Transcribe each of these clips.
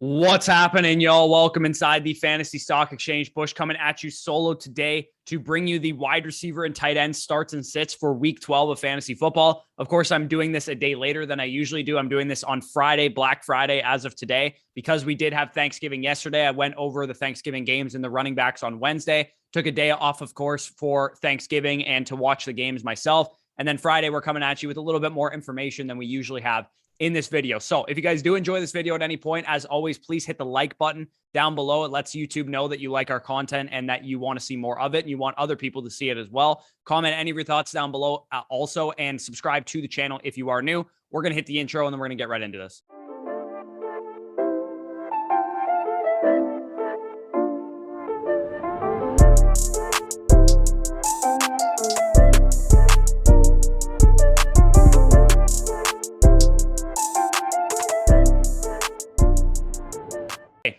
What's happening, y'all? Welcome inside the Fantasy Stock Exchange. Bush coming at you solo today to bring you the wide receiver and tight end starts and sits for week 12 of fantasy football. Of course, I'm doing this a day later than I usually do. I'm doing this on Friday, Black Friday, as of today, because we did have Thanksgiving yesterday. I went over the Thanksgiving games and the running backs on Wednesday. Took a day off, of course, for Thanksgiving and to watch the games myself. And then Friday, we're coming at you with a little bit more information than we usually have in this video. So if you guys do enjoy this video at any point, as always, please hit the like button down below. It lets YouTube know that you like our content and that you want to see more of it and you want other people to see it as well. Comment any of your thoughts down below also, and subscribe to the channel if you are new. We're going to hit the intro and then we're going to get right into this.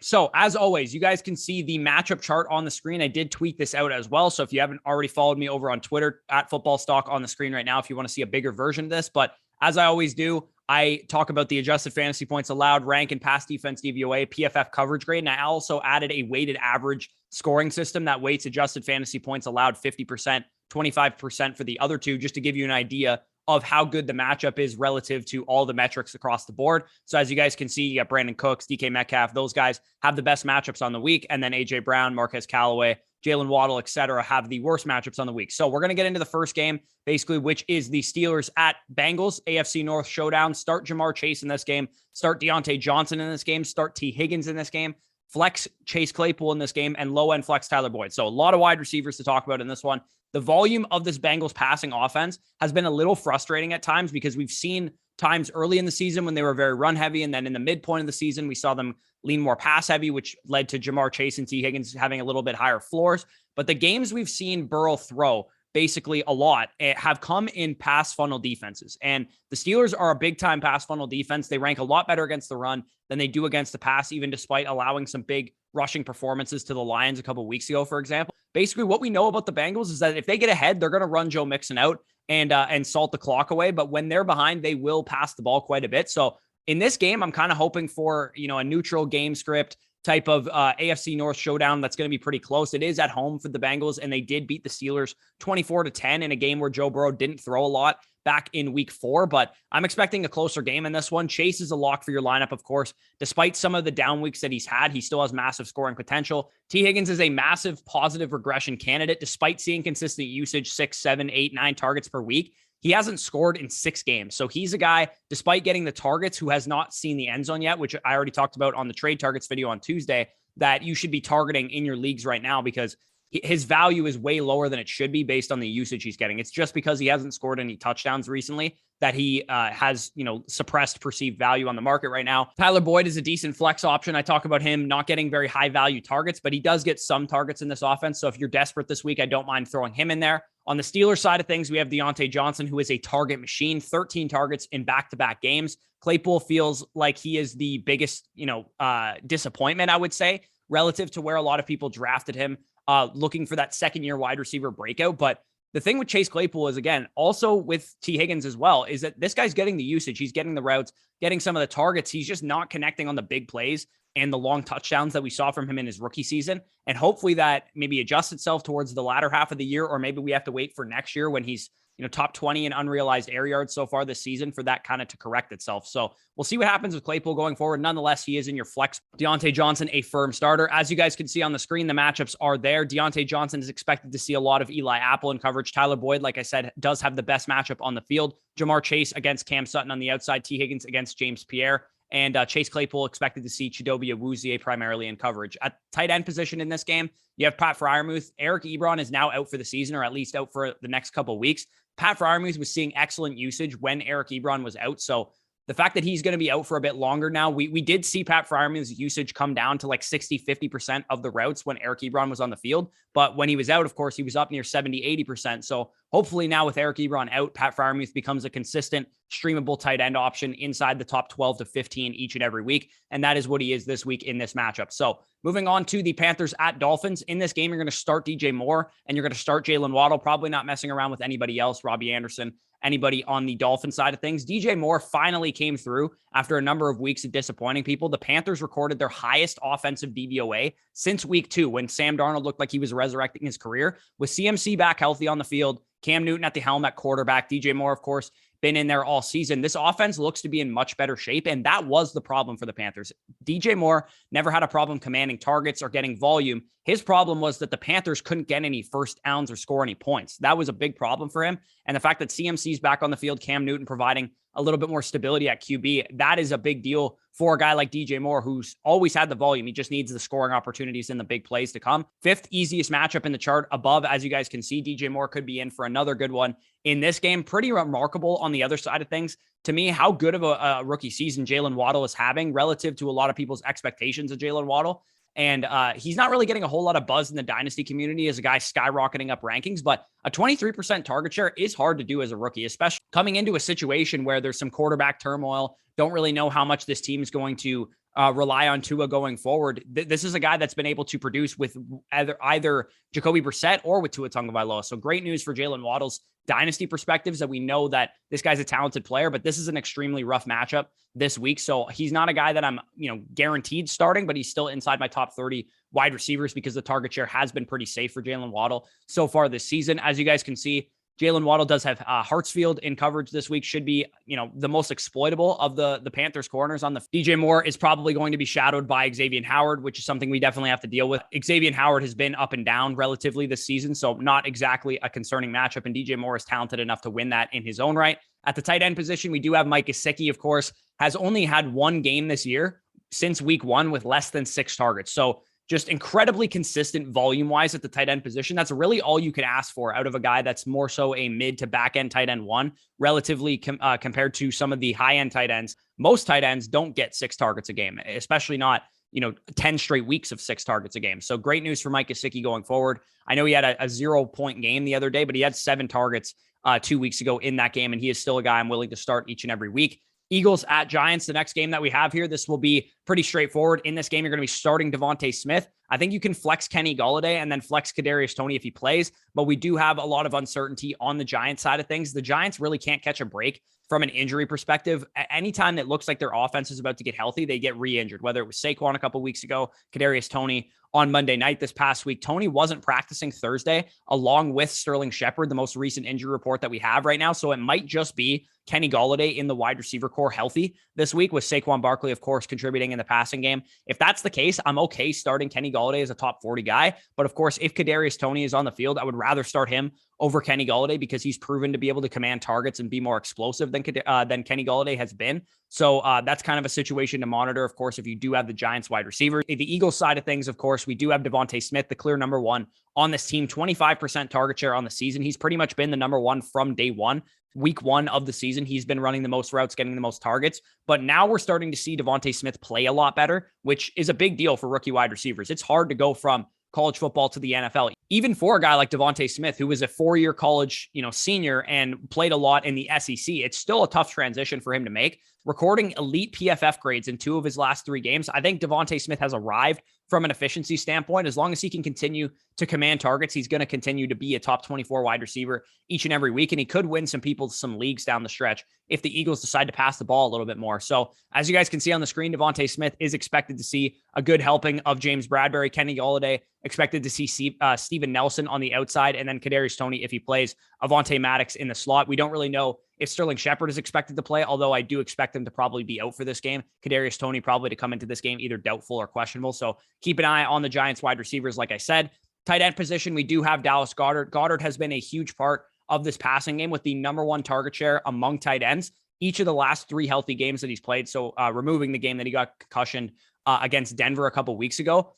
So as always, you guys can see the matchup chart on the screen. I did tweet this out as well. So if you haven't already followed me over on Twitter at Football Stock on the screen right now, if you want to see a bigger version of this, but as I always do, I talk about the adjusted fantasy points allowed, rank, and pass defense DVOA, PFF coverage grade. And I also added a weighted average scoring system that weights adjusted fantasy points allowed 50%, 25% for the other two, just to give you an idea of how good the matchup is relative to all the metrics across the board. So as you guys can see, you got Brandon Cooks, DK Metcalf, those guys have the best matchups on the week. And then AJ Brown, Marquez Callaway, Jalen Waddle, etc., have the worst matchups on the week. So we're going to get into the first game, basically, which is the Steelers at Bengals, AFC North showdown. Start Jamar Chase in this game, start Deontay Johnson in this game, start T. Higgins in this game, flex Chase Claypool in this game, and low-end flex Tyler Boyd. So a lot of wide receivers to talk about in this one. The volume of this Bengals passing offense has been a little frustrating at times because we've seen times early in the season when they were very run heavy. And then in the midpoint of the season, we saw them lean more pass heavy, which led to Jamar Chase and T. Higgins having a little bit higher floors. But the games we've seen Burrow throw basically a lot have come in pass funnel defenses. And the Steelers are a big time pass funnel defense. They rank a lot better against the run than they do against the pass, even despite allowing some big rushing performances to the Lions a couple of weeks ago, for example. Basically, what we know about the Bengals is that if they get ahead, they're going to run Joe Mixon out and salt the clock away. But when they're behind, they will pass the ball quite a bit. So in this game, I'm kind of hoping for, a neutral game script type of AFC North showdown that's going to be pretty close. It is at home for the Bengals, and they did beat the Steelers 24-10 in a game where Joe Burrow didn't throw a lot back in week 4, but I'm expecting a closer game in this one. Chase is a lock for your lineup, of course. Despite some of the down weeks that he's had, he still has massive scoring potential. T. Higgins is a massive positive regression candidate, despite seeing consistent usage, 6, 7, 8, 9 targets per week. He hasn't scored in 6 games. So he's a guy, despite getting the targets, who has not seen the end zone yet, which I already talked about on the trade targets video on Tuesday, that you should be targeting in your leagues right now because his value is way lower than it should be based on the usage he's getting. It's just because he hasn't scored any touchdowns recently that he has, suppressed perceived value on the market right now. Tyler Boyd is a decent flex option. I talk about him not getting very high value targets, but he does get some targets in this offense. So if you're desperate this week, I don't mind throwing him in there. On the Steelers side of things, we have Deontay Johnson, who is a target machine, 13 targets in back-to-back games. Claypool feels like he is the biggest, disappointment, I would say, relative to where a lot of people drafted him, looking for that second-year wide receiver breakout. But the thing with Chase Claypool is, again, also with T. Higgins as well, is that this guy's getting the usage. He's getting the routes, getting some of the targets. He's just not connecting on the big plays and the long touchdowns that we saw from him in his rookie season. And hopefully that maybe adjusts itself towards the latter half of the year, or maybe we have to wait for next year when he's, top 20 in unrealized air yards so far this season for that kind of to correct itself. So we'll see what happens with Claypool going forward. Nonetheless, he is in your flex. Deontay Johnson, a firm starter. As you guys can see on the screen, the matchups are there. Deontay Johnson is expected to see a lot of Eli Apple in coverage. Tyler Boyd, like I said, does have the best matchup on the field. Jamar Chase against Cam Sutton on the outside. T. Higgins against James Pierre. And Chase Claypool expected to see Chidobe Awuzie primarily in coverage. At tight end position in this game, you have Pat Freiermuth. Eric Ebron is now out for the season, or at least out for the next couple of weeks. Pat Freiermuth was seeing excellent usage when Eric Ebron was out. So the fact that he's going to be out for a bit longer now, we did see Pat Freiermuth's usage come down to like 60-50% of the routes when Eric Ebron was on the field. But when he was out, of course, he was up near 70-80%. So hopefully now with Eric Ebron out, Pat Freiermuth becomes a consistent streamable tight end option inside the top 12 to 15 each and every week. And that is what he is this week in this matchup. So moving on to the Panthers at Dolphins. In this game, you're going to start DJ Moore and you're going to start Jalen Waddle, probably not messing around with anybody else, Robbie Anderson anybody on the Dolphin side of things. DJ Moore finally came through after a number of weeks of disappointing people. The Panthers recorded their highest offensive DVOA since week 2, when Sam Darnold looked like he was resurrecting his career. With CMC back healthy on the field, Cam Newton at the helm at quarterback, DJ Moore, of course, been in there all season. This offense looks to be in much better shape, and that was the problem for the Panthers. DJ Moore never had a problem commanding targets or getting volume. His problem was that the Panthers couldn't get any first downs or score any points. That was a big problem for him. And the fact that CMC's back on the field, Cam Newton providing a little bit more stability at QB, that is a big deal for a guy like DJ Moore, who's always had the volume. He just needs the scoring opportunities and the big plays to come. 5th easiest matchup in the chart above. As you guys can see, DJ Moore could be in for another good one in this game. Pretty remarkable on the other side of things. To me, how good of a rookie season Jalen Waddle is having relative to a lot of people's expectations of Jalen Waddle. And he's not really getting a whole lot of buzz in the dynasty community as a guy skyrocketing up rankings, but a 23% target share is hard to do as a rookie, especially coming into a situation where there's some quarterback turmoil. Don't really know how much this team is going to rely on Tua going forward. This is a guy that's been able to produce with either Jacoby Brissett or with Tua Tagovailoa. So great news for Jalen Waddle's dynasty perspectives, that we know that this guy's a talented player, but this is an extremely rough matchup this week. So he's not a guy that I'm, guaranteed starting, but he's still inside my top 30 wide receivers because the target share has been pretty safe for Jalen Waddle so far this season. As you guys can see, Jalen Waddle does have Hartsfield in coverage this week. Should be, the most exploitable of the Panthers corners on the. DJ Moore is probably going to be shadowed by Xavier Howard, which is something we definitely have to deal with. Xavier Howard has been up and down relatively this season, so not exactly a concerning matchup. And DJ Moore is talented enough to win that in his own right. At the tight end position, we do have Mike Gesicki, of course, has only had one game this year since week 1 with less than 6 targets. So just incredibly consistent volume-wise at the tight end position. That's really all you could ask for out of a guy that's more so a mid to back end tight end 1, relatively compared to some of the high end tight ends. Most tight ends don't get 6 targets a game, especially not 10 straight weeks of 6 targets a game. So great news for Mike Gesicki going forward. I know he had a 0-point game the other day, but he had 7 targets 2 weeks ago in that game, and he is still a guy I'm willing to start each and every week. Eagles at Giants, the next game that we have here. This will be pretty straightforward. In this game, you're going to be starting Devontae Smith. I think you can flex Kenny Golladay and then flex Kadarius Toney if he plays, but we do have a lot of uncertainty on the Giants side of things. The Giants really can't catch a break from an injury perspective. Anytime it looks like their offense is about to get healthy, they get re-injured, whether it was Saquon a couple weeks ago, Kadarius Toney on Monday night this past week. Toney wasn't practicing Thursday, along with Sterling Shepard, the most recent injury report that we have right now. So it might just be Kenny Golladay in the wide receiver core healthy this week, with Saquon Barkley, of course, contributing in the passing game. If that's the case, I'm okay starting Kenny Golladay as a top 40 guy. But of course, if Kadarius Toney is on the field, I would rather start him over Kenny Golladay because he's proven to be able to command targets and be more explosive than Kenny Golladay has been. So that's kind of a situation to monitor, of course, if you do have the Giants wide receiver. The Eagles side of things, of course, we do have Devontae Smith, the clear number 1 on this team, 25% target share on the season. He's pretty much been the number 1 from day 1. Week 1 of the season, he's been running the most routes, getting the most targets. But now we're starting to see Devontae Smith play a lot better, which is a big deal for rookie wide receivers. It's hard to go from college football to the NFL. Even for a guy like Devontae Smith, who was a 4-year college, senior and played a lot in the SEC, it's still a tough transition for him to make. Recording elite PFF grades in 2 of his last 3 games, I think Devontae Smith has arrived from an efficiency standpoint. As long as he can continue to command targets, he's going to continue to be a top 24 wide receiver each and every week. And he could win some leagues down the stretch if the Eagles decide to pass the ball a little bit more. So as you guys can see on the screen, Devontae Smith is expected to see a good helping of James Bradbury, Kenny Golladay, expected to see Steven Nelson on the outside, and then Kadarius Toney if he plays, Avonte Maddox in the slot. We don't really know if Sterling Shepard is expected to play, although I do expect him to probably be out for this game. Kadarius Toney probably to come into this game either doubtful or questionable. So keep an eye on the Giants wide receivers. Like I said, tight end position, we do have Dallas Goedert. Goddard has been a huge part of this passing game with the number 1 target share among tight ends each of the last 3 healthy games that he's played. So removing the game that he got concussioned against Denver a couple weeks ago.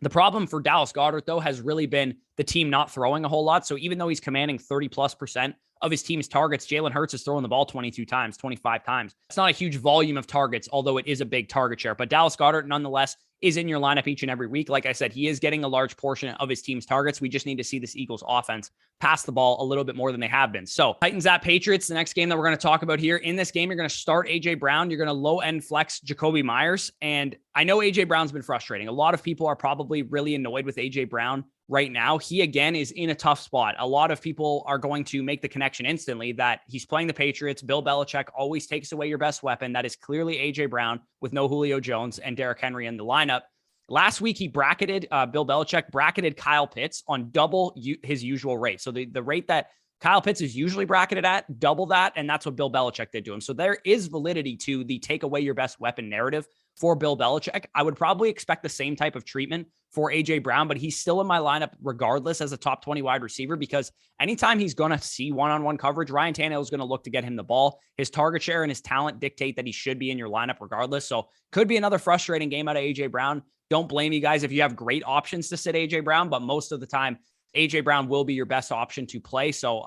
The problem for Dallas Goedert, though, has really been the team not throwing a whole lot. So even though he's commanding 30+% of his team's targets, Jalen Hurts is throwing the ball 22 times, 25 times. It's not a huge volume of targets, although it is a big target share. But Dallas Goedert, nonetheless, is in your lineup each and every week. Like I said, he is getting a large portion of his team's targets. We just need to see this Eagles offense pass the ball a little bit more than they have been. So Titans at Patriots, the next game that we're going to talk about here. In this game, you're going to start A.J. Brown. You're going to low-end flex Jacoby Myers. And I know A.J. Brown's been frustrating. A lot of people are probably really annoyed with A.J. Brown right now, he again is in a tough spot. A lot of people are going to make the connection instantly that he's playing the Patriots. Bill Belichick always takes away your best weapon. That is clearly A.J. Brown with no Julio Jones and Derrick Henry in the lineup. Last week, he bracketed, Bill Belichick bracketed Kyle Pitts on double his usual rate. So the rate that Kyle Pitts is usually bracketed at, double that, and that's what Bill Belichick did to him. So there is validity to the take away your best weapon narrative for Bill Belichick. I would probably expect the same type of treatment for A.J. Brown, but he's still in my lineup regardless as a top 20 wide receiver, because anytime he's going to see one-on-one coverage, Ryan Tannehill is going to look to get him the ball. His target share and his talent dictate that he should be in your lineup regardless. So could be another frustrating game out of A.J. Brown. Don't blame you guys if you have great options to sit A.J. Brown, but most of the time, A.J. Brown will be your best option to play. So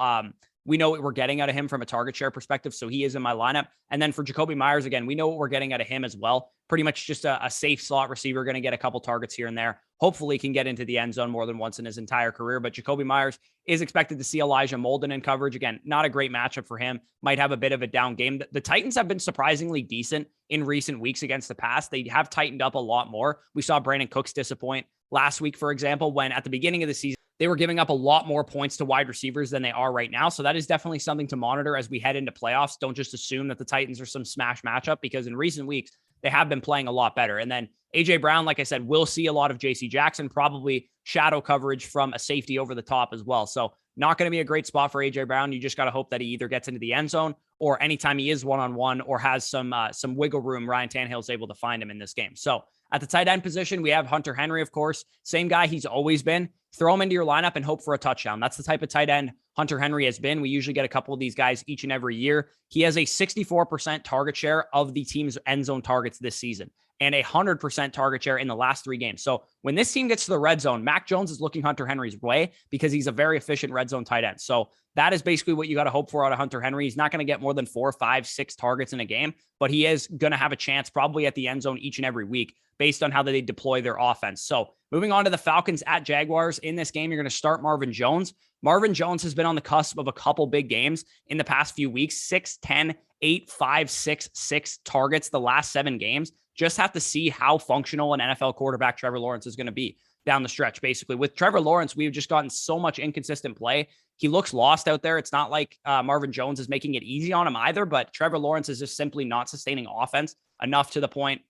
we know what we're getting out of him from a target share perspective. So he is in my lineup. And then for Jacoby Myers, again, we know what we're getting out of him as well. Pretty much just a safe slot receiver, going to get a couple targets here and there. Hopefully can get into the end zone more than once in his entire career. But Jacoby Myers is expected to see Elijah Molden in coverage. Again, not a great matchup for him. Might have a bit of a down game. The Titans have been surprisingly decent in recent weeks against the pass. They have tightened up a lot more. We saw Brandon Cooks disappoint last week, for example, when at the beginning of the season, they were giving up a lot more points to wide receivers than they are right now. So that is definitely something to monitor as we head into playoffs. Don't just assume that the Titans are some smash matchup, because in recent weeks, they have been playing a lot better. And then A.J. Brown, like I said, will see a lot of J.C. Jackson, probably shadow coverage from a safety over the top as well. So not going to be a great spot for A.J. Brown. You just got to hope that he either gets into the end zone or anytime he is one-on-one or has some wiggle room, Ryan Tannehill is able to find him in this game. So at the tight end position, we have Hunter Henry, of course. Same guy he's always been. Throw him into your lineup and hope for a touchdown. That's the type of tight end Hunter Henry has been. We usually get a couple of these guys each and every year. He has a 64% target share of the team's end zone targets this season and 100% target share in the last 3 games. So when this team gets to the red zone, Mac Jones is looking Hunter Henry's way because he's a very efficient red zone tight end. So that is basically what you got to hope for out of Hunter Henry. He's not going to get more than 4, 5, 6 targets in a game, but he is going to have a chance probably at the end zone each and every week based on how they deploy their offense. So moving on to the Falcons at Jaguars. In this game, you're going to start Marvin Jones. Marvin Jones has been on the cusp of a couple big games in the past few weeks. 6, 10, 8, 5, 6, 6 targets the last 7 games. Just have to see how functional an NFL quarterback Trevor Lawrence is going to be down the stretch. Basically, with Trevor Lawrence, we've just gotten so much inconsistent play. He looks lost out there. It's not like Marvin Jones is making it easy on him either, but Trevor Lawrence is just simply not sustaining offense enough to the point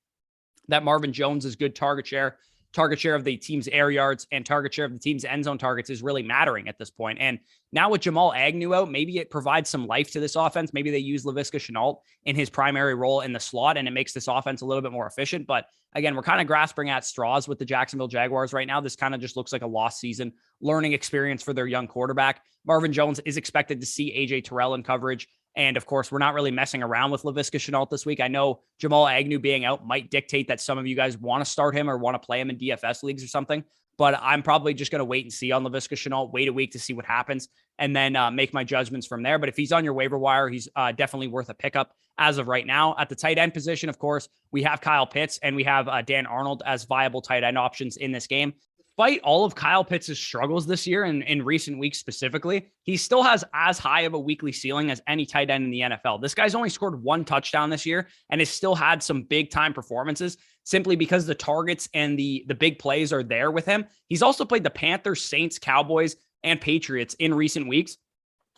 that Marvin Jones' good target share of the team's air yards, and target share of the team's end zone targets is really mattering at this point. And now with Jamal Agnew out, maybe it provides some life to this offense. Maybe they use Laviska Shenault in his primary role in the slot, and it makes this offense a little bit more efficient. But again, we're kind of grasping at straws with the Jacksonville Jaguars right now. This kind of just looks like a lost season learning experience for their young quarterback. Marvin Jones is expected to see AJ Terrell in coverage. And of course, we're not really messing around with Laviska Shenault this week. I know Jamal Agnew being out might dictate that some of you guys want to start him or want to play him in DFS leagues or something, but I'm probably just going to wait and see on Laviska Shenault, wait a week to see what happens, and then make my judgments from there. But if he's on your waiver wire, he's definitely worth a pickup as of right now. At the tight end position, of course, we have Kyle Pitts and we have Dan Arnold as viable tight end options in this game. Despite all of Kyle Pitts' struggles this year and in recent weeks specifically, he still has as high of a weekly ceiling as any tight end in the NFL. This guy's only scored 1 touchdown this year and has still had some big time performances simply because the targets and the big plays are there with him. He's also played the Panthers, Saints, Cowboys, and Patriots in recent weeks.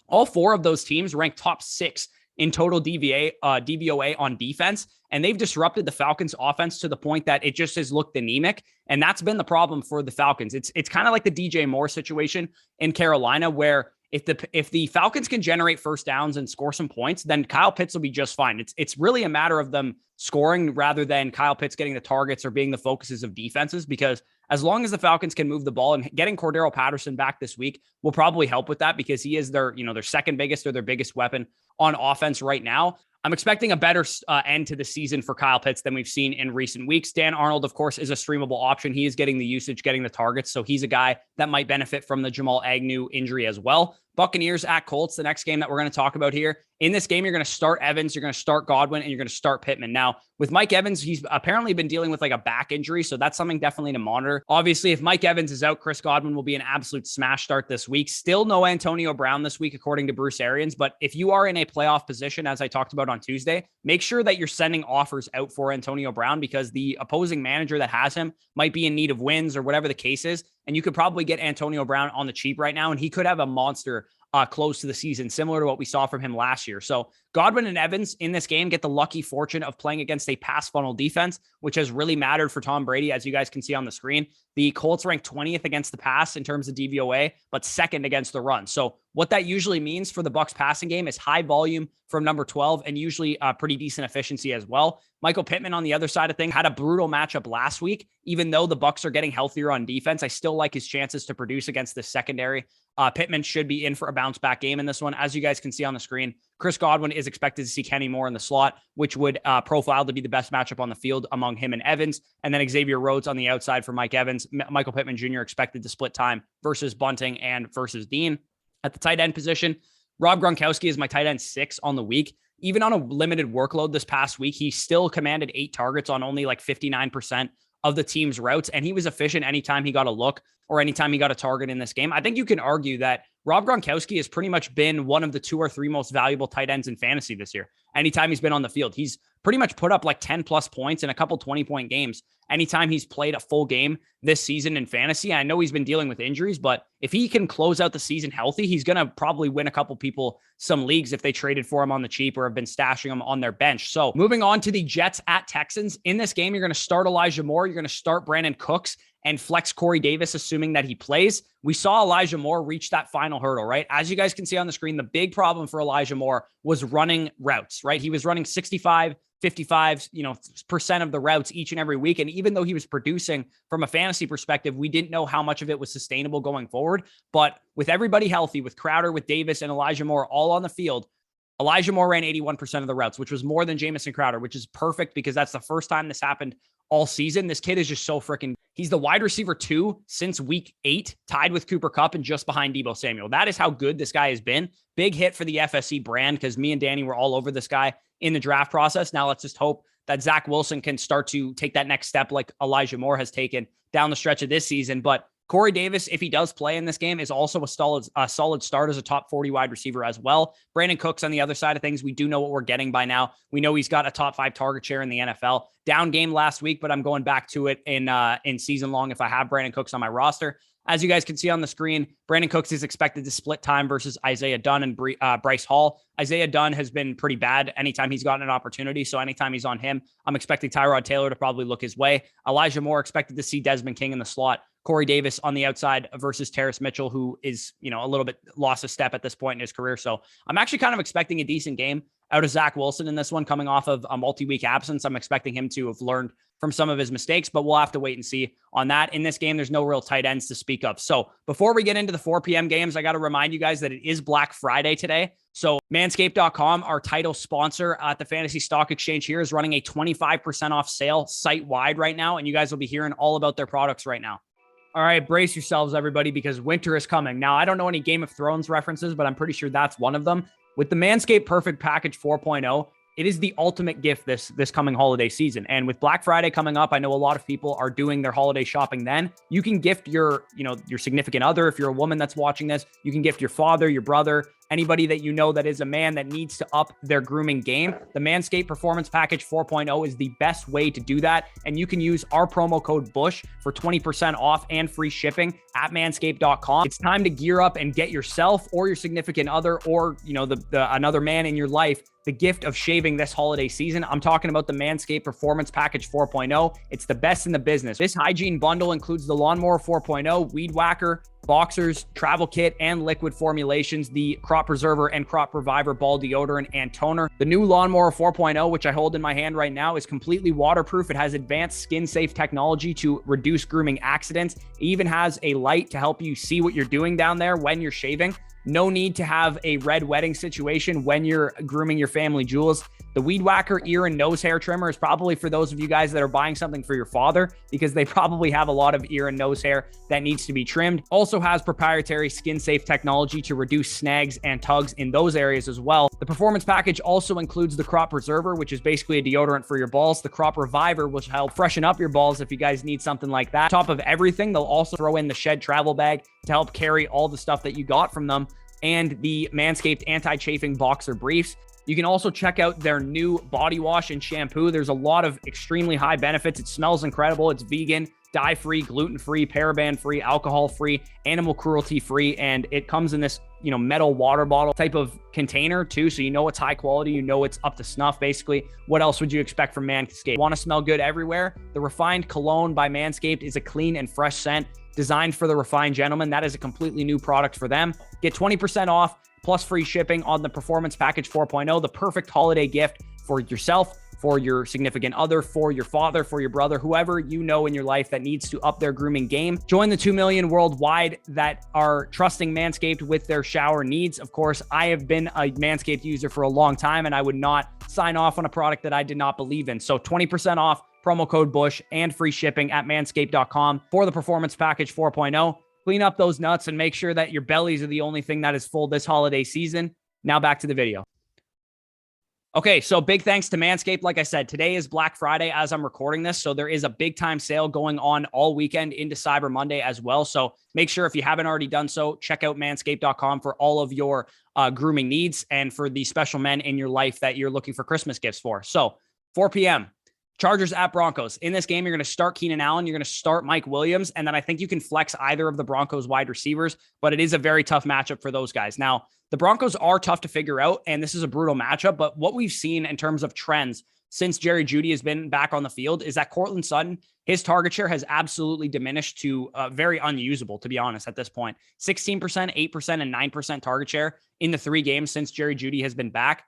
All 4 of those teams ranked top 6 in total DVOA on defense. And they've disrupted the Falcons offense to the point that it just has looked anemic. And that's been the problem for the Falcons. It's kind of like the DJ Moore situation in Carolina, where if the Falcons can generate first downs and score some points, then Kyle Pitts will be just fine. It's really a matter of them scoring rather than Kyle Pitts getting the targets or being the focuses of defenses, because as long as the Falcons can move the ball, and getting Cordero Patterson back this week will probably help with that, because he is their second biggest or their biggest weapon on offense right now. I'm expecting a better end to the season for Kyle Pitts than we've seen in recent weeks. Dan Arnold, of course, is a streamable option. He is getting the usage, getting the targets. So he's a guy that might benefit from the Jamal Agnew injury as well. Buccaneers at Colts, the next game that we're going to talk about here. In this game, you're going to start Evans, you're going to start Godwin, and you're going to start Pittman. Now, with Mike Evans, he's apparently been dealing with like a back injury, so that's something definitely to monitor. Obviously, if Mike Evans is out, Chris Godwin will be an absolute smash start this week. Still no Antonio Brown this week, according to Bruce Arians, but if you are in a playoff position, as I talked about on Tuesday, make sure that you're sending offers out for Antonio Brown, because the opposing manager that has him might be in need of wins or whatever the case is, and you could probably get Antonio Brown on the cheap right now, and he could have a monster close to the season, similar to what we saw from him last year. So Godwin and Evans in this game get the lucky fortune of playing against a pass funnel defense, which has really mattered for Tom Brady, as you guys can see on the screen. The Colts rank 20th against the pass in terms of DVOA, but second against the run. So what that usually means for the Bucs passing game is high volume from number 12 and usually pretty decent efficiency as well. Michael Pittman on the other side of things had a brutal matchup last week. Even though the Bucs are getting healthier on defense, I still like his chances to produce against this secondary. Pittman should be in for a bounce back game in this one. As you guys can see on the screen, Chris Godwin is expected to see Kenny Moore in the slot, which would profile to be the best matchup on the field among him and Evans. And then Xavier Rhodes on the outside for Mike Evans. Michael Pittman Jr. expected to split time versus Bunting and versus Dean. At the tight end position, Rob Gronkowski is my tight end 6 on the week. Even on a limited workload this past week, he still commanded 8 targets on only like 59% of the team's routes. And he was efficient anytime he got a look or anytime he got a target in this game. I think you can argue that Rob Gronkowski has pretty much been one of the 2 or 3 most valuable tight ends in fantasy this year. Anytime he's been on the field, he's pretty much put up like 10 plus points in a couple 20-point games anytime he's played a full game this season in fantasy. I know he's been dealing with injuries, but if he can close out the season healthy, he's going to probably win a couple people some leagues if they traded for him on the cheap or have been stashing him on their bench. So moving on to the Jets at Texans. In this game, you're going to start Elijah Moore. You're going to start Brandon Cooks and flex Corey Davis, assuming that he plays. We saw Elijah Moore reach that final hurdle, right? As you guys can see on the screen, the big problem for Elijah Moore was running routes, right? He was running 55 percent of the routes each and every week. And even though he was producing from a fantasy perspective, we didn't know how much of it was sustainable going forward. But with everybody healthy, with Crowder, with Davis, and Elijah Moore all on the field, Elijah Moore ran 81% of the routes, which was more than Jamison Crowder, which is perfect because that's the first time this happened all season. This kid is just so freaking, he's the wide receiver 2 since week 8, tied with Cooper Kupp and just behind Deebo Samuel. That is how good this guy has been. Big hit for the FSC brand because me and Danny were all over this guy in the draft process. Now let's just hope that Zach Wilson can start to take that next step like Elijah Moore has taken down the stretch of this season. But Corey Davis, if he does play in this game, is also a solid start as a top 40 wide receiver as well. Brandon Cooks on the other side of things, we do know what we're getting by now. We know he's got a top 5 target share in the NFL. Down game last week, but I'm going back to it in season long if I have Brandon Cooks on my roster. As you guys can see on the screen, Brandon Cooks is expected to split time versus Isaiah Dunn and Bryce Hall. Isaiah Dunn has been pretty bad anytime he's gotten an opportunity. So anytime he's on him, I'm expecting Tyrod Taylor to probably look his way. Elijah Moore expected to see Desmond King in the slot. Corey Davis on the outside versus Terrace Mitchell, who is, a little bit lost a step at this point in his career. So I'm actually kind of expecting a decent game out of Zach Wilson in this one, coming off of a multi-week absence. I'm expecting him to have learned from some of his mistakes, but we'll have to wait and see on that. In this game, there's no real tight ends to speak of. So before we get into the 4 p.m. games, I got to remind you guys that it is Black Friday today. So Manscaped.com, our title sponsor at the Fantasy Stock Exchange here, is running a 25% off sale site-wide right now, and you guys will be hearing all about their products right now. All right, brace yourselves, everybody, because winter is coming. Now, I don't know any Game of Thrones references, but I'm pretty sure that's one of them. With the Manscaped Perfect Package 4.0, it is the ultimate gift this coming holiday season. And with Black Friday coming up, I know a lot of people are doing their holiday shopping then. You can gift your significant other. If you're a woman that's watching this, you can gift your father, your brother, anybody that you know that is a man that needs to up their grooming game. The Manscaped Performance Package 4.0 is the best way to do that. And you can use our promo code BUSH for 20% off and free shipping at manscaped.com. It's time to gear up and get yourself or your significant other or, another man in your life the gift of shaving this holiday season. I'm talking about the Manscaped Performance Package 4.0. It's the best in the business. This hygiene bundle includes the Lawnmower 4.0, Weed Whacker, Boxers, Travel Kit, and liquid formulations, the Crop Preserver and Crop Reviver ball deodorant and toner. The new Lawnmower 4.0, which I hold in my hand right now, is completely waterproof. It has advanced skin-safe technology to reduce grooming accidents. It even has a light to help you see what you're doing down there when you're shaving. No need to have a red wedding situation when you're grooming your family jewels. The Weed Whacker ear and nose hair trimmer is probably for those of you guys that are buying something for your father because they probably have a lot of ear and nose hair that needs to be trimmed. Also has proprietary skin-safe technology to reduce snags and tugs in those areas as well. The Performance Package also includes the Crop Preserver, which is basically a deodorant for your balls. The Crop Reviver, which help freshen up your balls if you guys need something like that. On top of everything, they'll also throw in the Shed travel bag to help carry all the stuff that you got from them, and the Manscaped anti-chafing boxer briefs. You can also check out their new body wash and shampoo. There's a lot of extremely high benefits. It smells incredible. It's vegan, dye-free, gluten-free, paraben-free, alcohol-free, animal cruelty-free, and it comes in this, metal water bottle type of container too, so you know it's high quality, you know it's up to snuff, basically. What else would you expect from Manscaped? Want to smell good everywhere? The Refined Cologne by Manscaped is a clean and fresh scent designed for the refined gentleman. That is a completely new product for them. Get 20% off plus free shipping on the Performance Package 4.0, the perfect holiday gift for yourself, for your significant other, for your father, for your brother, whoever you know in your life that needs to up their grooming game. Join the 2 million worldwide that are trusting Manscaped with their shower needs. Of course, I have been a Manscaped user for a long time, and I would not sign off on a product that I did not believe in. So 20% off, promo code Bush, and free shipping at manscaped.com for the Performance Package 4.0. Clean up those nuts and make sure that your bellies are the only thing that is full this holiday season. Now back to the video. Okay, so big thanks to Manscaped. Like I said, today is Black Friday as I'm recording this, so there is a big time sale going on all weekend into Cyber Monday as well. So make sure if you haven't already done so, check out manscaped.com for all of your grooming needs and for the special men in your life that you're looking for Christmas gifts for. So 4 p.m., Chargers at Broncos. In this game, you're going to start Keenan Allen. You're going to start Mike Williams. And then I think you can flex either of the Broncos wide receivers, but it is a very tough matchup for those guys. Now, the Broncos are tough to figure out, and this is a brutal matchup, but what we've seen in terms of trends since Jerry Jeudy has been back on the field is that Courtland Sutton, his target share has absolutely diminished to very unusable, to be honest, at this point. 16%, 8%, and 9% target share in the 3 games since Jerry Jeudy has been back.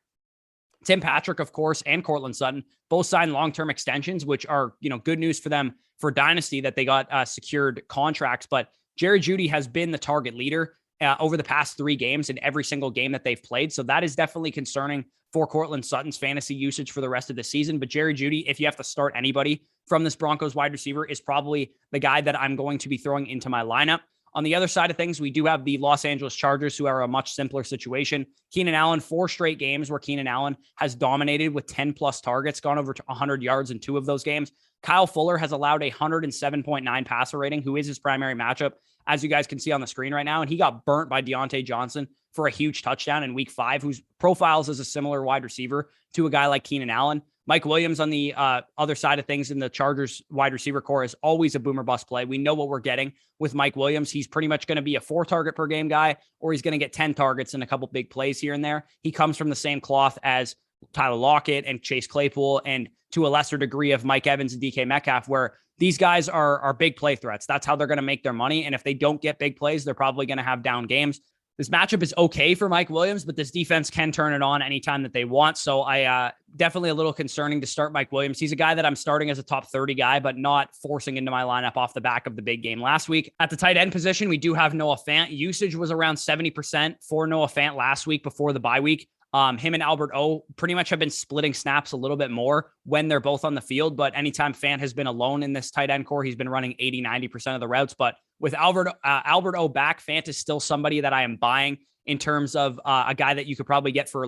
Tim Patrick, of course, and Courtland Sutton both signed long-term extensions, which are, good news for them for Dynasty that they got secured contracts. But Jerry Jeudy has been the target leader over the past 3 games in every single game that they've played. So that is definitely concerning for Courtland Sutton's fantasy usage for the rest of the season. But Jerry Jeudy, if you have to start anybody from this Broncos wide receiver, is probably the guy that I'm going to be throwing into my lineup. On the other side of things, we do have the Los Angeles Chargers, who are a much simpler situation. Keenan Allen, 4 straight games where Keenan Allen has dominated with 10-plus targets, gone over 100 yards in 2 of those games. Kyle Fuller has allowed a 107.9 passer rating, who is his primary matchup, as you guys can see on the screen right now. And he got burnt by Deontay Johnson for a huge touchdown in week 5, whose profiles as a similar wide receiver to a guy like Keenan Allen. Mike Williams on the other side of things in the Chargers wide receiver core is always a boomer bust play. We know what we're getting with Mike Williams. He's pretty much going to be a 4 target per game guy, or he's going to get 10 targets and a couple big plays here and there. He comes from the same cloth as Tyler Lockett and Chase Claypool, and to a lesser degree of Mike Evans and DK Metcalf, where these guys are big play threats. That's how they're going to make their money. And if they don't get big plays, they're probably going to have down games. This matchup is okay for Mike Williams, but this defense can turn it on anytime that they want. So I definitely a little concerning to start Mike Williams. He's a guy that I'm starting as a top 30 guy, but not forcing into my lineup off the back of the big game last week. At the tight end position, we do have Noah Fant. Usage was around 70% for Noah Fant last week before the bye week. Him and Albert O pretty much have been splitting snaps a little bit more when they're both on the field. But anytime Fant has been alone in this tight end core, he's been running 80-90% of the routes. But with Albert O back, Fant is still somebody that I am buying in terms of a guy that you could probably get for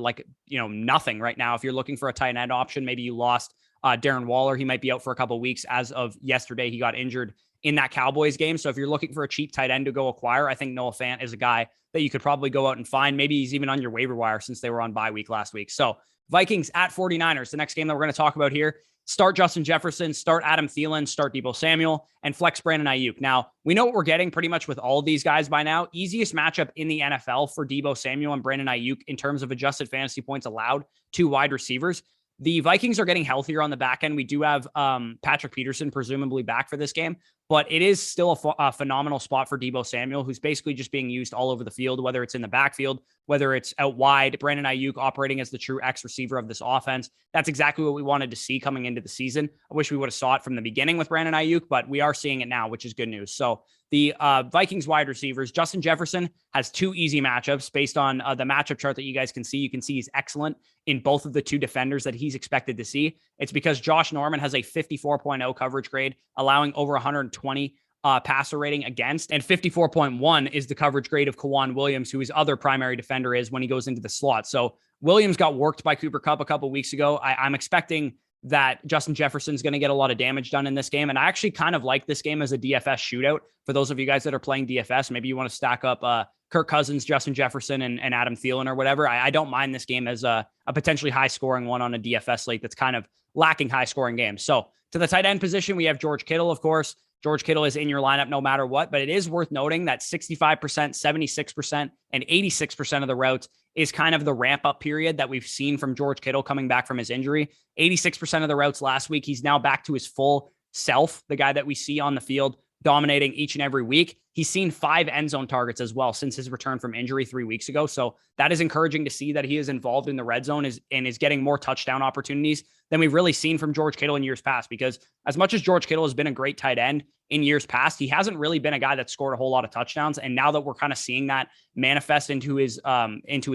nothing right now. If you're looking for a tight end option, maybe you lost Darren Waller. He might be out for a couple of weeks. As of yesterday, he got injured in that Cowboys game. So if you're looking for a cheap tight end to go acquire, I think Noah Fant is a guy that you could probably go out and find. Maybe he's even on your waiver wire since they were on bye week last week. So Vikings at 49ers, the next game that we're going to talk about here. Start Justin Jefferson, start Adam Thielen, start Deebo Samuel, and flex Brandon Ayuk. Now, we know what we're getting pretty much with all of these guys by now. Easiest matchup in the NFL for Deebo Samuel and Brandon Ayuk in terms of adjusted fantasy points allowed to wide receivers. The Vikings are getting healthier on the back end. We do have Patrick Peterson presumably back for this game, but it is still a phenomenal spot for Deebo Samuel, who's basically just being used all over the field, whether it's in the backfield, whether it's out wide. Brandon Ayuk operating as the true X receiver of this offense. That's exactly what we wanted to see coming into the season. I wish we would have saw it from the beginning with Brandon Ayuk, but we are seeing it now, which is good news. So the Vikings wide receivers, Justin Jefferson has 2 easy matchups based on the matchup chart that you guys can see. You can see he's excellent in both of the 2 defenders that he's expected to see. It's because Josh Norman has a 54.0 coverage grade, allowing over 120 passer rating against, and 54.1 is the coverage grade of Kawon Williams, who his other primary defender is when he goes into the slot. So Williams got worked by Cooper Kupp a couple weeks ago. I'm expecting that Justin Jefferson's going to get a lot of damage done in this game. And I actually kind of like this game as a DFS shootout. For those of you guys that are playing DFS, maybe you want to stack up Kirk Cousins, Justin Jefferson, and Adam Thielen or whatever. I don't mind this game as a potentially high-scoring one on a DFS slate that's kind of lacking high-scoring games. So to the tight end position, we have George Kittle, of course. George Kittle is in your lineup no matter what, but it is worth noting that 65%, 76%, and 86% of the routes is kind of the ramp-up period that we've seen from George Kittle coming back from his injury. 86% of the routes last week. He's now back to his full self, the guy that we see on the field dominating each and every week. He's seen 5 end zone targets as well since his return from injury 3 weeks ago. So that is encouraging to see that he is involved in the red zone and is getting more touchdown opportunities than we've really seen from George Kittle in years past. Because as much as George Kittle has been a great tight end in years past, he hasn't really been a guy that scored a whole lot of touchdowns. And now that we're kind of seeing that manifest into his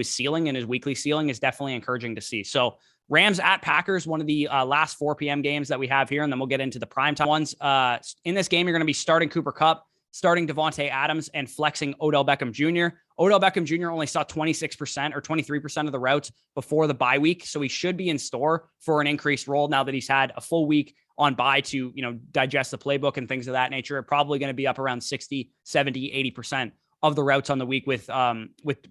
ceiling, and his weekly ceiling is definitely encouraging to see. So Rams at Packers, one of the last 4 p.m. games that we have here, and then we'll get into the primetime ones. In this game, you're going to be starting Cooper Kupp, starting Devontae Adams, and flexing Odell Beckham Jr. Odell Beckham Jr. only saw 26% or 23% of the routes before the bye week, so he should be in store for an increased role now that he's had a full week on bye to, digest the playbook and things of that nature. Probably going to be up around 60, 70, 80% of the routes on the week with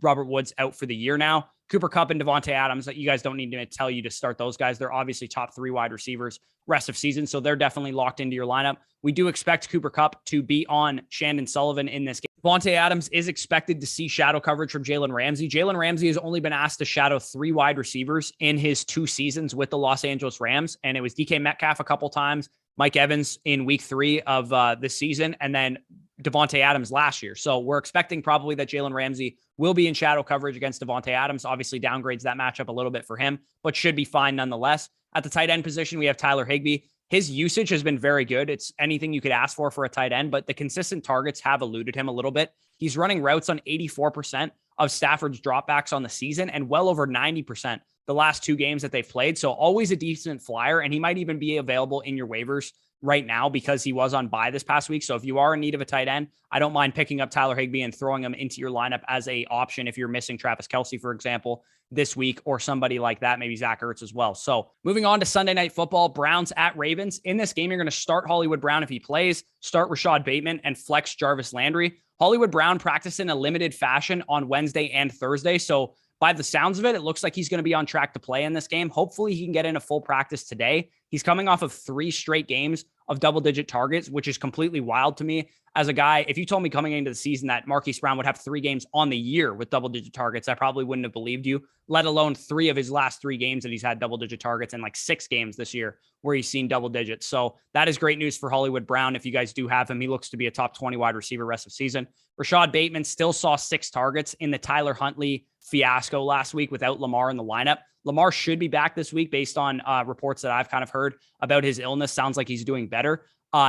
Robert Woods out for the year now. Cooper Kupp and Devontae Adams, that you guys don't need to tell you to start those guys. They're obviously top 3 wide receivers rest of season, so they're definitely locked into your lineup. We do expect Cooper Kupp to be on Shandon Sullivan in this game. Devontae Adams is expected to see shadow coverage from Jalen Ramsey. Jalen Ramsey has only been asked to shadow 3 wide receivers in his 2 seasons with the Los Angeles Rams, and it was DK Metcalf a couple times, Mike Evans in week 3 of this season, and then Devontae Adams last year. So we're expecting probably that Jalen Ramsey will be in shadow coverage against Devontae Adams. Obviously downgrades that matchup a little bit for him, but should be fine nonetheless. At the tight end position, we have Tyler Higbee. His usage has been very good. It's anything you could ask for a tight end, but the consistent targets have eluded him a little bit. He's running routes on 84% of Stafford's dropbacks on the season and well over 90% the last 2 games that they've played. So always a decent flyer, and he might even be available in your waivers right now because he was on bye this past week. So if you are in need of a tight end, I don't mind picking up Tyler Higbee and throwing him into your lineup as a option if you're missing Travis Kelce, for example, this week, or somebody like that, maybe Zach Ertz as well. So moving on to Sunday Night Football, Browns at Ravens. In this game, you're going to start Hollywood Brown if he plays, start Rashad Bateman, and flex Jarvis Landry. Hollywood Brown practiced in a limited fashion on Wednesday and Thursday. So by the sounds of it, it looks like he's going to be on track to play in this game. Hopefully he can get in a full practice today. He's coming off of 3 straight games of double-digit targets, which is completely wild to me. As a guy, if you told me coming into the season that Marquise Brown would have 3 games on the year with double-digit targets, I probably wouldn't have believed you, let alone 3 of his last 3 games that he's had double-digit targets, and like 6 games this year where he's seen double digits. So that is great news for Hollywood Brown. If you guys do have him, he looks to be a top 20 wide receiver rest of season. Rashad Bateman still saw 6 targets in the Tyler Huntley fiasco last week without Lamar in the lineup. Lamar should be back this week based on reports that I've kind of heard about his illness. Sounds like he's doing better.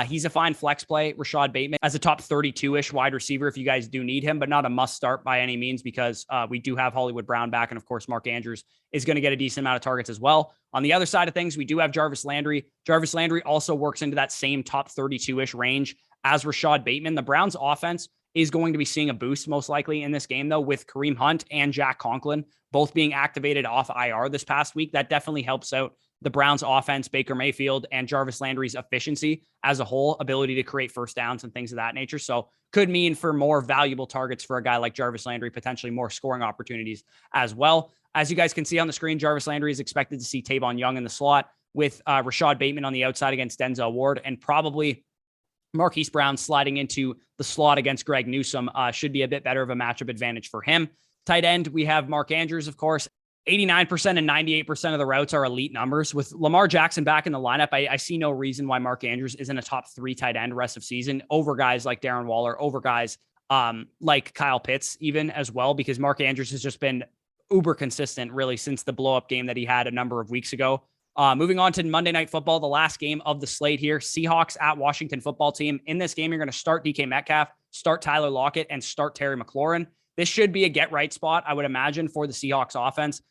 He's a fine flex play, Rashad Bateman, as a top 32-ish wide receiver if you guys do need him, but not a must start by any means because we do have Hollywood Brown back. And of course, Mark Andrews is going to get a decent amount of targets as well. On the other side of things, we do have Jarvis Landry. Jarvis Landry also works into that same top 32-ish range as Rashad Bateman. The Browns offense is going to be seeing a boost most likely in this game, though, with Kareem Hunt and Jack Conklin both being activated off IR this past week. That definitely helps out the Browns offense, Baker Mayfield, and Jarvis Landry's efficiency as a whole, ability to create first downs and things of that nature. So could mean for more valuable targets for a guy like Jarvis Landry, potentially more scoring opportunities as well. As you guys can see on the screen, Jarvis Landry is expected to see Tavon Young in the slot with Rashad Bateman on the outside against Denzel Ward, and probably Marquise Brown sliding into the slot against Greg Newsome should be a bit better of a matchup advantage for him. Tight end, we have Mark Andrews, of course. 89% and 98% of the routes are elite numbers. With Lamar Jackson back in the lineup, I see no reason why Mark Andrews isn't a top 3 tight end rest of season over guys like Darren Waller, over guys like Kyle Pitts even as well, because Mark Andrews has just been uber consistent really since the blow-up game that he had a number of weeks ago. Moving on to Monday Night Football, the last game of the slate here, Seahawks at Washington Football Team. In this game, you're going to start DK Metcalf, start Tyler Lockett, and start Terry McLaurin. This should be a get-right spot, I would imagine, for the Seahawks offense.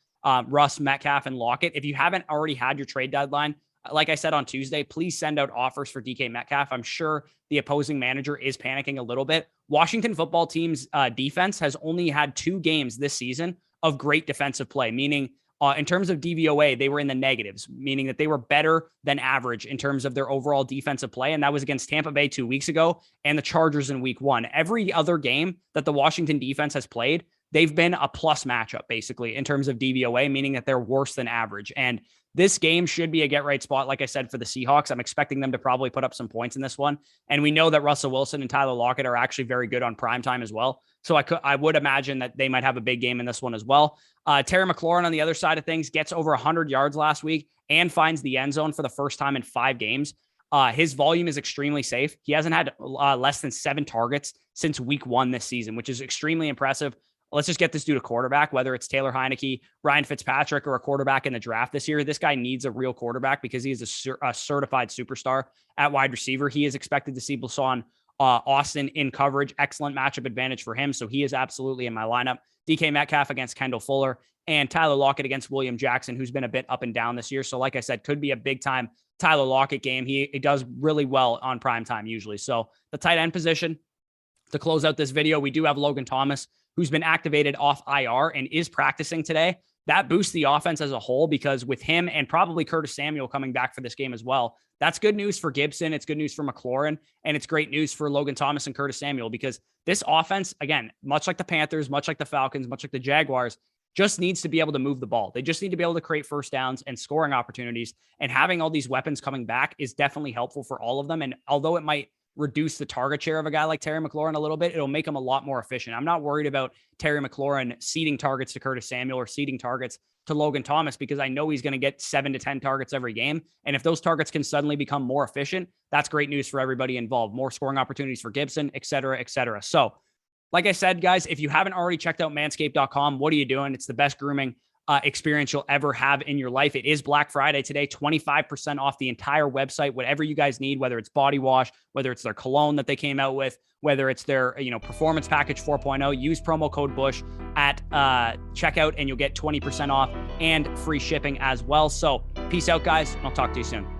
Russ, Metcalf, and Lockett. If you haven't already had your trade deadline, like I said on Tuesday, please send out offers for DK Metcalf. I'm sure the opposing manager is panicking a little bit. Washington Football Team's defense has only had 2 games this season of great defensive play, meaning In terms of DVOA, they were in the negatives, meaning that they were better than average in terms of their overall defensive play. And that was against Tampa Bay 2 weeks ago and the Chargers in week 1. Every other game that the Washington defense has played, they've been a plus matchup, basically, in terms of DVOA, meaning that they're worse than average. And this game should be a get-right spot, like I said, for the Seahawks. I'm expecting them to probably put up some points in this one. And we know that Russell Wilson and Tyler Lockett are actually very good on primetime as well. So I would imagine that they might have a big game in this one as well. Terry McLaurin on the other side of things gets over 100 yards last week and finds the end zone for the first time in 5 games. His volume is extremely safe. He hasn't had less than 7 targets since week 1 this season, which is extremely impressive. Let's just get this dude a quarterback, whether it's Taylor Heineke, Ryan Fitzpatrick, or a quarterback in the draft this year. This guy needs a real quarterback because he is a certified superstar at wide receiver. He is expected to see Busan Austin in coverage. Excellent matchup advantage for him. So he is absolutely in my lineup. DK Metcalf against Kendall Fuller and Tyler Lockett against William Jackson, who's been a bit up and down this year. So like I said, could be a big time Tyler Lockett game. He does really well on prime time usually. So the tight end position to close out this video, we do have Logan Thomas, who's been activated off IR and is practicing today. That boosts the offense as a whole because with him and probably Curtis Samuel coming back for this game as well, that's good news for Gibson. It's good news for McLaurin, and it's great news for Logan Thomas and Curtis Samuel because this offense, again, much like the Panthers, much like the Falcons, much like the Jaguars, just needs to be able to move the ball. They just need to be able to create first downs and scoring opportunities, and having all these weapons coming back is definitely helpful for all of them. And although it might reduce the target share of a guy like Terry McLaurin a little bit, it'll make him a lot more efficient. I'm not worried about Terry McLaurin ceding targets to Curtis Samuel or ceding targets to Logan Thomas because I know he's going to get 7 to 10 targets every game. And if those targets can suddenly become more efficient, that's great news for everybody involved. More scoring opportunities for Gibson, et cetera, et cetera. So like I said, guys, if you haven't already checked out manscaped.com, what are you doing? It's the best grooming experience you'll ever have in your life. It is Black Friday today, 25% off the entire website, whatever you guys need, whether it's body wash, whether it's their cologne that they came out with, whether it's their, performance package 4.0, use promo code Bush at checkout and you'll get 20% off and free shipping as well. So peace out, guys. I'll talk to you soon.